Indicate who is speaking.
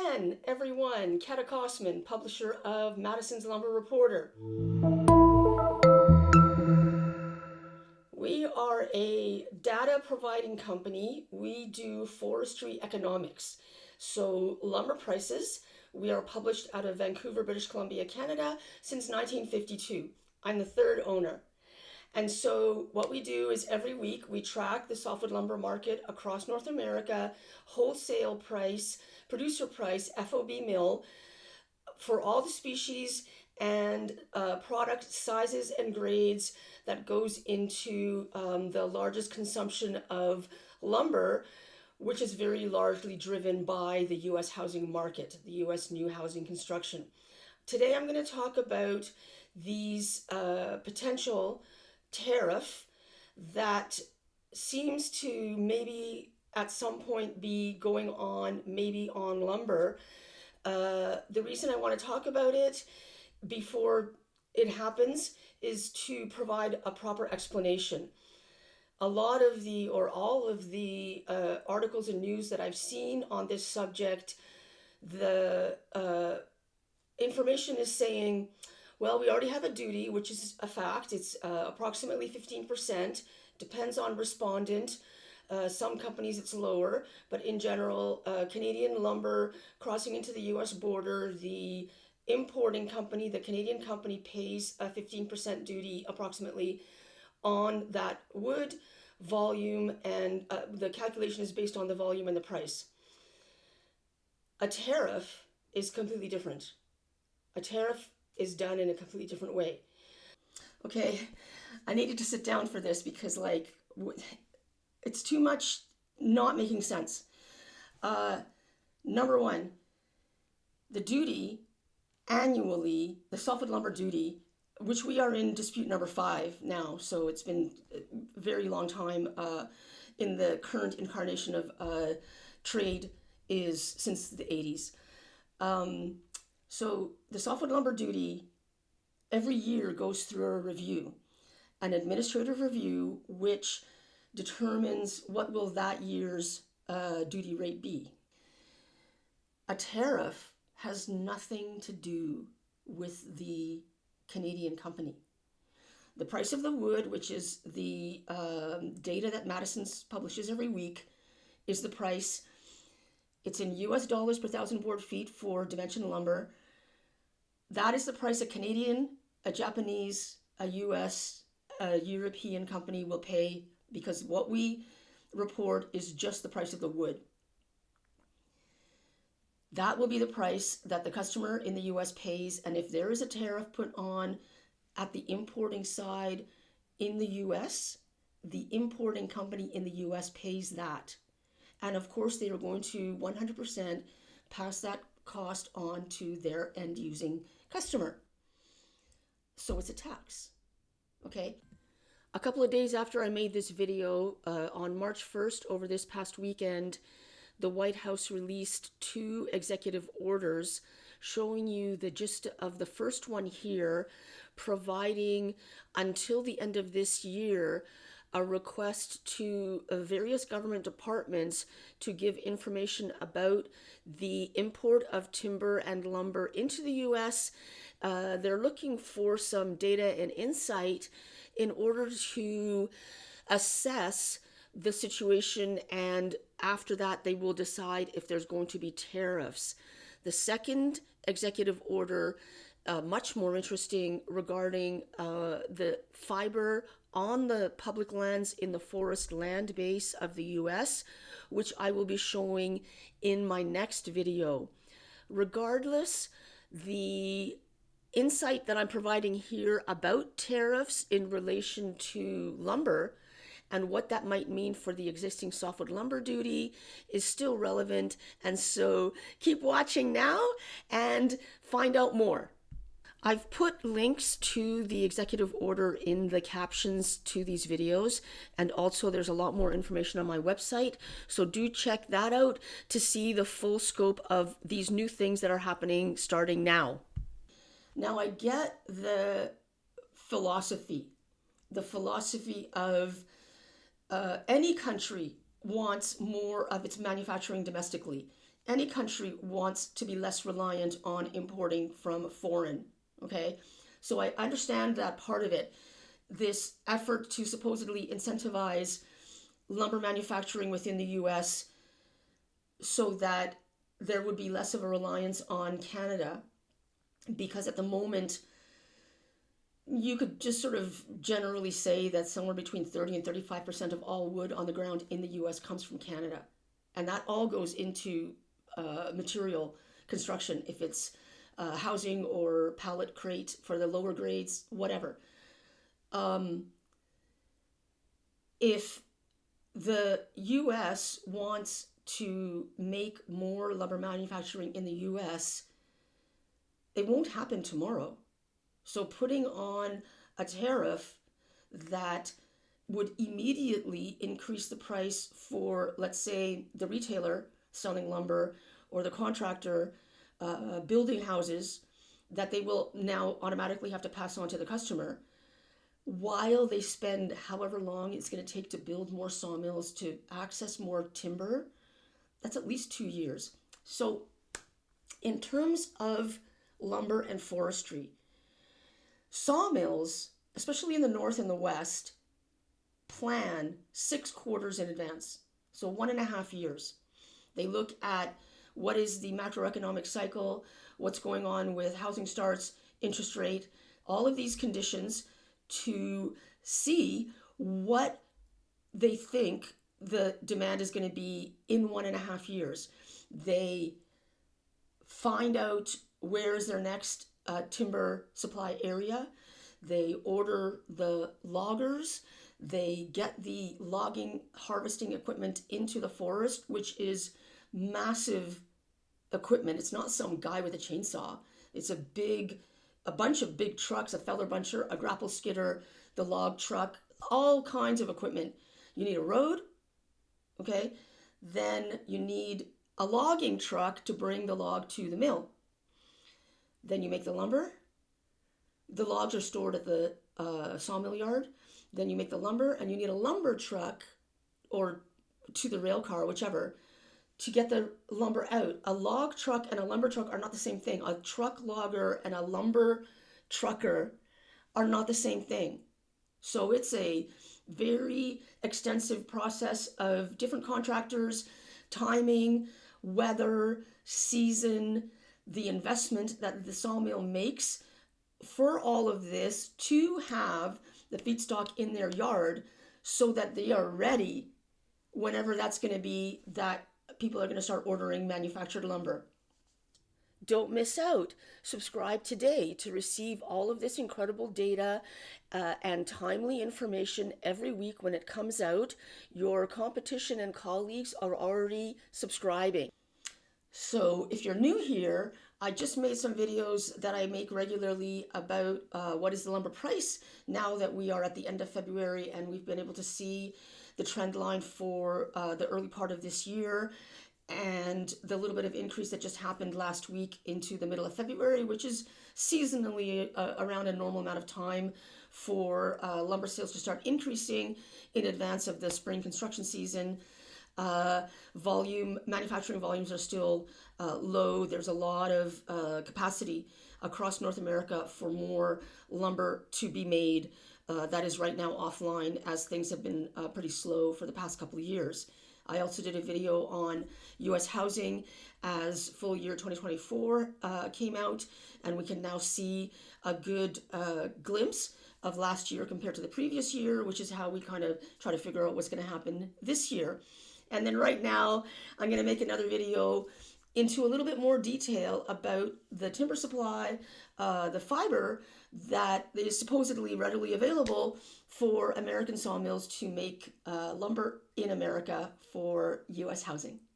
Speaker 1: again, everyone. Kata Kosman, publisher of Madison's Lumber Reporter. We are a data providing company. We do forestry economics. So lumber prices, we are published out of Vancouver, British Columbia, Canada since 1952. I'm the third owner. And so what we do is every week we track the softwood lumber market across North America, wholesale price, producer price, FOB mill, for all the species and product sizes and grades that goes into the largest consumption of lumber, which is very largely driven by the U.S. housing market, the U.S. new housing construction. Today I'm going to talk about these potential tariff that seems to maybe at some point be going on, maybe on lumber. The reason I want to talk about it before it happens is to provide a proper explanation. A lot of the, or all of the articles and news that I've seen on this subject, the information is saying, well, we already have a duty, which is a fact. It's approximately 15%, depends on respondent. Some companies it's lower, but in general, Canadian lumber crossing into the US border, the importing company, the Canadian company, pays a 15% duty approximately on that wood volume, and the calculation is based on the volume and the price. A tariff is completely different. A tariff is done in a completely different way. Okay, I needed to sit down for this because it's too much not making sense. Number one, the duty annually, the softwood lumber duty, which we are in dispute number 5 now, so it's been a very long time in the current incarnation of trade is since the 80s. So the softwood lumber duty every year goes through a review, an administrative review, which determines what will that year's duty rate be. A tariff has nothing to do with the Canadian company. The price of the wood, which is the data that Madison's publishes every week, is the price. It's in US dollars per thousand board feet for dimension lumber. That is the price a Canadian, a Japanese, a US, a European company will pay, because what we report is just the price of the wood. That will be the price that the customer in the US pays, and if there is a tariff put on at the importing side in the US, the importing company in the US pays that. And of course, they are going to 100% pass that cost on to their end using customer. So it's a tax, okay? A couple of days after I made this video, on March 1st, over this past weekend, the White House released 2 executive orders showing you the gist of the first one here, providing until the end of this year a request to various government departments to give information about the import of timber and lumber into the US. They're looking for some data and insight in order to assess the situation, and after that they will decide if there's going to be tariffs. The second executive order, much more interesting, regarding the fiber on the public lands in the forest land base of the US, which I will be showing in my next video. Regardless, the insight that I'm providing here about tariffs in relation to lumber and what that might mean for the existing softwood lumber duty is still relevant, and so keep watching now and find out more. I've put links to the executive order in the captions to these videos, and also there's a lot more information on my website, so do check that out to see the full scope of these new things that are happening starting now. Now I get the philosophy of any country wants more of its manufacturing domestically. any country wants to be less reliant on importing from foreign, okay? So I understand that part of it. This effort to supposedly incentivize lumber manufacturing within the US so that there would be less of a reliance on Canada, because at the moment you could just sort of generally say that somewhere between 30 and 35% of all wood on the ground in the US comes from Canada. And that all goes into material construction, if it's housing or pallet crate for the lower grades, whatever. If the US wants to make more lumber manufacturing in the US, it won't happen tomorrow. So putting on a tariff that would immediately increase the price for, let's say, the retailer selling lumber or the contractor building houses that they will now automatically have to pass on to the customer, while they spend however long it's going to take to build more sawmills to access more timber, that's at least 2 years. So in terms of lumber and forestry, sawmills, especially in the North and the West, plan 6 quarters in advance, so 1.5 years. They look at what is the macroeconomic cycle, what's going on with housing starts, interest rate, all of these conditions to see what they think the demand is going to be in 1.5 years. They find out where is their next timber supply area. They order the loggers. They get the logging harvesting equipment into the forest, which is massive equipment. It's not some guy with a chainsaw. It's a bunch of big trucks, a feller buncher, a grapple skidder, the log truck, all kinds of equipment. You need a road, okay? Then you need a logging truck to bring the log to the mill. Then you make the lumber. The logs are stored at the sawmill yard. Then you make the lumber, and you need a lumber truck or to the rail car, whichever, to get the lumber out. A log truck and a lumber truck are not the same thing. A truck logger and a lumber trucker are not the same thing. So it's a very extensive process of different contractors, timing, weather, season, the investment that the sawmill makes for all of this to have the feedstock in their yard so that they are ready whenever that's going to be that people are going to start ordering manufactured lumber. Don't miss out. Subscribe today to receive all of this incredible data and timely information every week when it comes out. Your competition and colleagues are already subscribing. So if you're new here, I just made some videos that I make regularly about what is the lumber price now that we are at the end of February and we've been able to see the trend line for the early part of this year, and the little bit of increase that just happened last week into the middle of February, which is seasonally around a normal amount of time for lumber sales to start increasing in advance of the spring construction season. Manufacturing volumes are still low. There's a lot of capacity across North America for more lumber to be made. That is right now offline as things have been pretty slow for the past couple of years. I also did a video on U.S. housing as full year 2024 came out, and we can now see a good glimpse of last year compared to the previous year, which is how we kind of try to figure out what's going to happen this year. And then right now, I'm going to make another video into a little bit more detail about the timber supply, the fiber that is supposedly readily available for American sawmills to make lumber in America for U.S. housing.